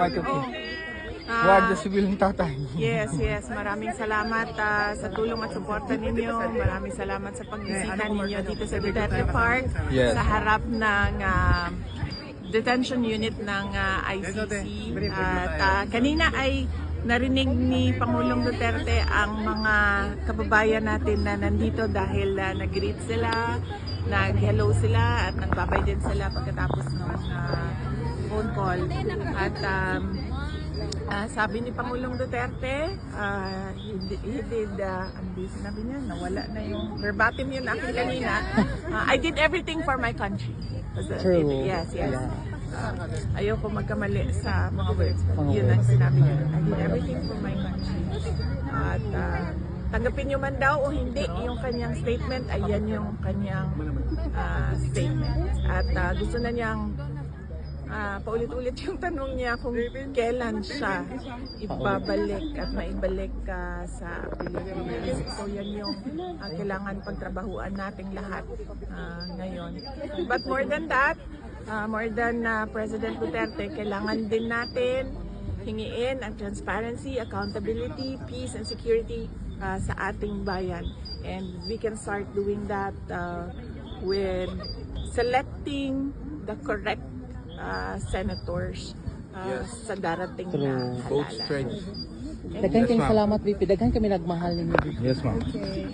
Oh. Guardia Civil ng tatay. Yes, yes. Maraming salamat sa tulong at suporta ninyo. Maraming salamat sa pagbisita ninyo dito sa Duterte Park. Yes. Sa harap ng detention unit ng ICC. At kanina ay narinig ni Pangulong Duterte ang mga kababayan natin na nandito dahil nag-greet sila, nag-hello sila at nagbabay din sila pagkatapos ng phone call. At sabi ni Pangulong Duterte, sinabi niya, nawala na yung verbatim yun akin kanina. I did everything for my country. True. Yes, yes. Ayoko magkamali sa mga words. Yun ang sinabi niya. I did everything for my country. At tanggapin niyo man daw o hindi yung kanyang statement, ayan yung kanyang statement. At gusto na niyang paulit-ulit yung tanong niya kung kailan siya ibabalik at maibalik sa Pilipinas. So yan yung kailangan pagtrabahuan nating lahat ngayon. But more than that, more than President Duterte, kailangan din natin hingiin ang transparency, accountability, peace and security sa ating bayan. And we can start doing that with selecting the correct senators sa darating na Both halalan. strengths. Daghan kayong ma'am. salamat, VP. Daghan kami nagmahal ninyo. Yes, ma'am. Okay.